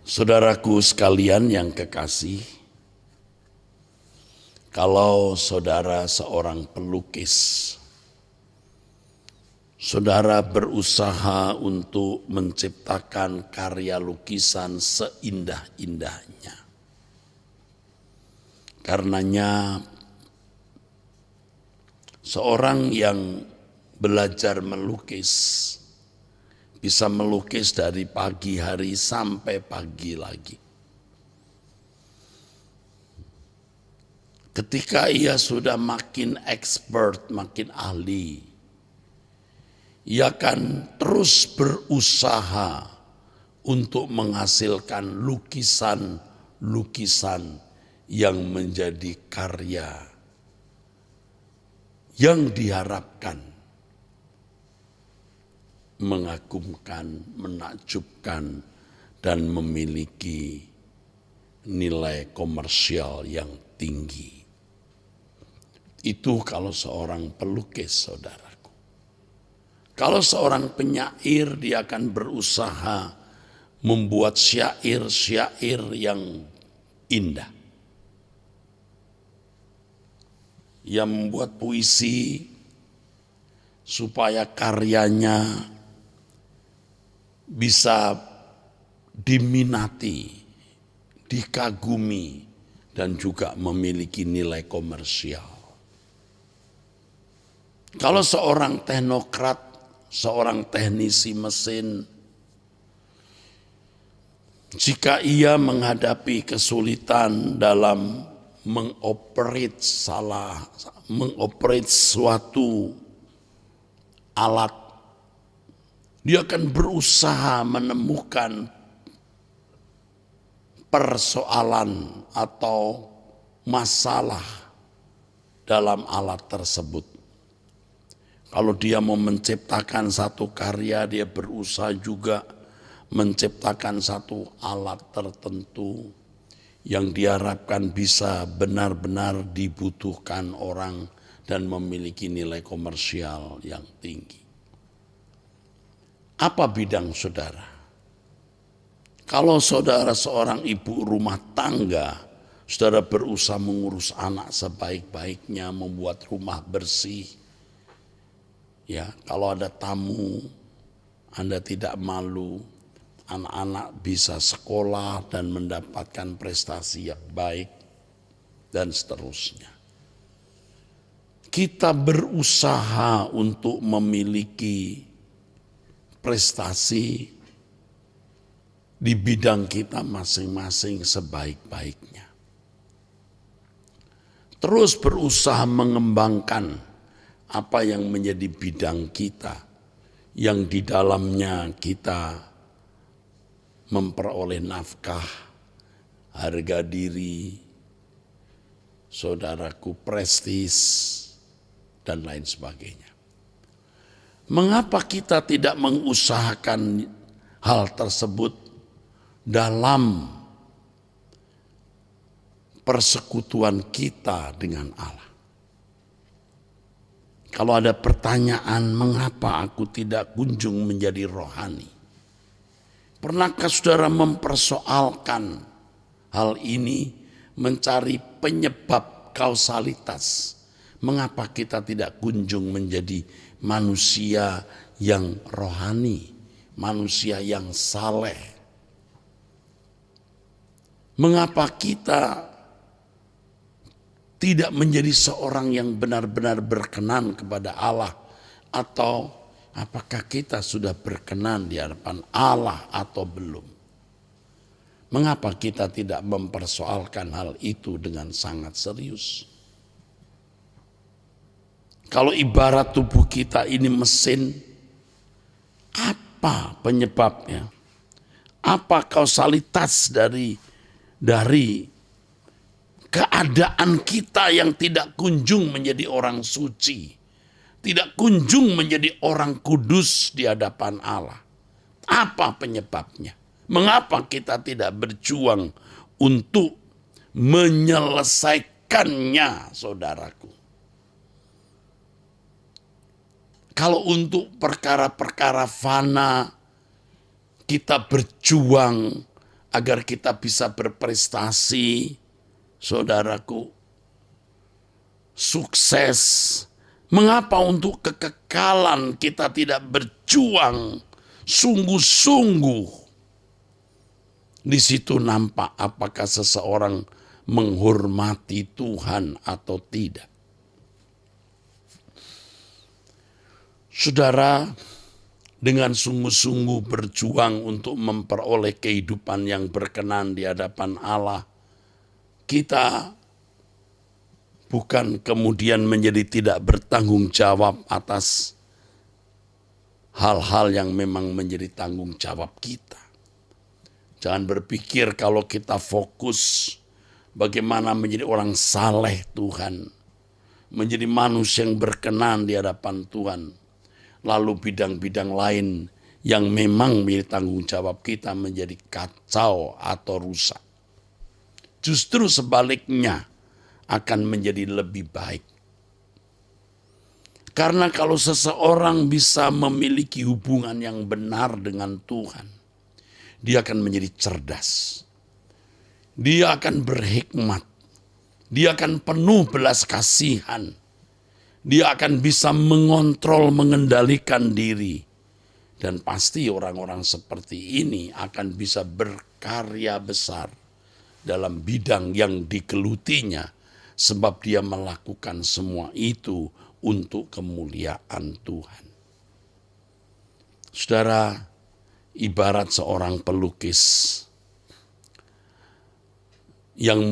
Saudaraku sekalian yang kekasih, kalau saudara seorang pelukis, saudara berusaha untuk menciptakan karya lukisan seindah-indahnya. Karenanya, seorang yang belajar melukis bisa melukis dari pagi hari sampai pagi lagi. Ketika ia sudah makin expert, makin ahli, ia akan terus berusaha untuk menghasilkan lukisan-lukisan yang menjadi karya yang diharapkan mengagumkan, menakjubkan, dan memiliki nilai komersial yang tinggi. Itu kalau seorang pelukis, saudaraku. Kalau seorang penyair, dia akan berusaha membuat syair-syair yang indah. Ia membuat puisi supaya karyanya bisa diminati, dikagumi, dan juga memiliki nilai komersial. Kalau seorang teknokrat, seorang teknisi mesin, jika ia menghadapi kesulitan dalam mengoperate suatu alat, dia akan berusaha menemukan persoalan atau masalah dalam alat tersebut. Kalau dia mau menciptakan satu karya, dia berusaha juga menciptakan satu alat tertentu yang diharapkan bisa benar-benar dibutuhkan orang dan memiliki nilai komersial yang tinggi. Apa bidang saudara? Kalau saudara seorang ibu rumah tangga, saudara berusaha mengurus anak sebaik-baiknya, membuat rumah bersih. Ya, kalau ada tamu, Anda tidak malu, anak-anak bisa sekolah dan mendapatkan prestasi yang baik, dan seterusnya. Kita berusaha untuk memiliki prestasi di bidang kita masing-masing sebaik-baiknya. Terus berusaha mengembangkan apa yang menjadi bidang kita, yang di dalamnya kita memperoleh nafkah, harga diri, saudaraku, prestis, dan lain sebagainya. Mengapa kita tidak mengusahakan hal tersebut dalam persekutuan kita dengan Allah? Kalau ada pertanyaan, mengapa aku tidak kunjung menjadi rohani? Pernahkah saudara mempersoalkan hal ini, mencari penyebab kausalitas? Mengapa kita tidak kunjung menjadi manusia yang rohani, manusia yang saleh? Mengapa kita tidak menjadi seorang yang benar-benar berkenan kepada Allah? Atau apakah kita sudah berkenan di hadapan Allah atau belum? Mengapa kita tidak mempersoalkan hal itu dengan sangat serius? Kalau ibarat tubuh kita ini mesin, apa penyebabnya? Apa kausalitas dari keadaan kita yang tidak kunjung menjadi orang suci, tidak kunjung menjadi orang kudus di hadapan Allah? Apa penyebabnya? Mengapa kita tidak berjuang untuk menyelesaikannya, saudaraku? Kalau untuk perkara-perkara fana kita berjuang agar kita bisa berprestasi, saudaraku, sukses. Mengapa untuk kekekalan kita tidak berjuang sungguh-sungguh? Di situ nampak apakah seseorang menghormati Tuhan atau tidak. Saudara, dengan sungguh-sungguh berjuang untuk memperoleh kehidupan yang berkenan di hadapan Allah, kita bukan kemudian menjadi tidak bertanggung jawab atas hal-hal yang memang menjadi tanggung jawab kita. Jangan berpikir kalau kita fokus bagaimana menjadi orang saleh Tuhan, menjadi manusia yang berkenan di hadapan Tuhan, lalu bidang-bidang lain yang memang menjadi tanggung jawab kita menjadi kacau atau rusak. Justru sebaliknya akan menjadi lebih baik. Karena kalau seseorang bisa memiliki hubungan yang benar dengan Tuhan, dia akan menjadi cerdas. Dia akan berhikmat. Dia akan penuh belas kasihan. Dia akan bisa mengontrol, mengendalikan diri. Dan pasti orang-orang seperti ini akan bisa berkarya besar dalam bidang yang digelutinya, sebab dia melakukan semua itu untuk kemuliaan Tuhan. Saudara, ibarat seorang pelukis yang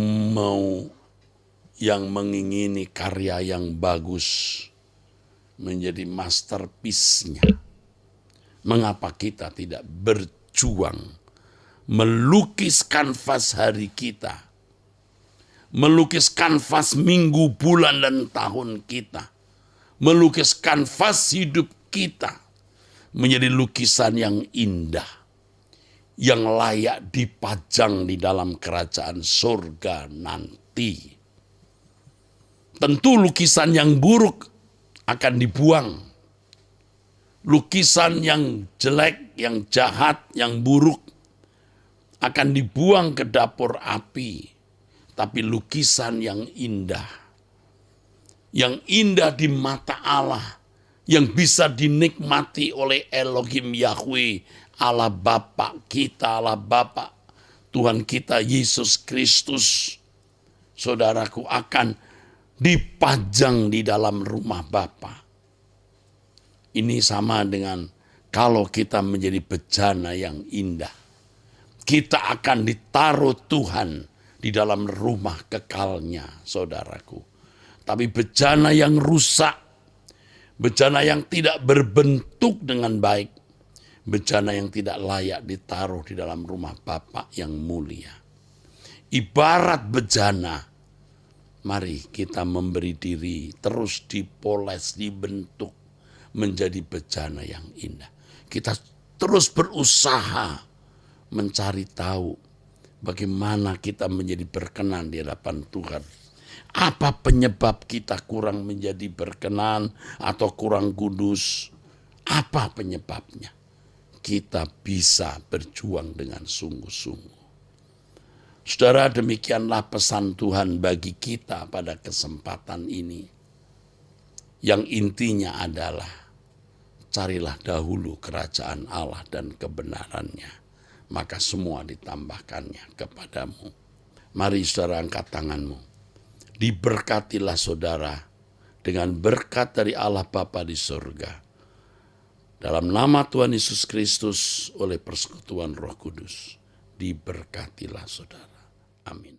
mengingini karya yang bagus menjadi masterpiece-nya. Mengapa kita tidak berjuang melukis kanvas hari kita, melukis kanvas minggu, bulan, dan tahun kita, melukis kanvas hidup kita menjadi lukisan yang indah, yang layak dipajang di dalam kerajaan surga nanti. Tentu lukisan yang buruk akan dibuang. Lukisan yang jelek, yang jahat, yang buruk akan dibuang ke dapur api. Tapi lukisan yang indah di mata Allah, yang bisa dinikmati oleh Elohim Yahweh, Allah Bapa kita, Allah Bapa Tuhan kita Yesus Kristus, saudaraku, akan dipajang di dalam rumah Bapa. Ini sama dengan kalau kita menjadi bejana yang indah. Kita akan ditaruh Tuhan di dalam rumah kekalnya, saudaraku. Tapi bejana yang rusak, bejana yang tidak berbentuk dengan baik, bejana yang tidak layak ditaruh di dalam rumah Bapa yang mulia. Ibarat bejana, mari kita memberi diri terus dipoles, dibentuk menjadi bejana yang indah. Kita terus berusaha mencari tahu bagaimana kita menjadi berkenan di hadapan Tuhan. Apa penyebab kita kurang menjadi berkenan atau kurang kudus? Apa penyebabnya? Kita bisa berjuang dengan sungguh-sungguh. Saudara, demikianlah pesan Tuhan bagi kita pada kesempatan ini. Yang intinya adalah carilah dahulu kerajaan Allah dan kebenarannya, maka semua ditambahkannya kepadamu. Mari saudara angkat tanganmu. Diberkatilah saudara dengan berkat dari Allah Bapa di surga. Dalam nama Tuhan Yesus Kristus oleh persekutuan Roh Kudus. Diberkatilah saudara. Amin.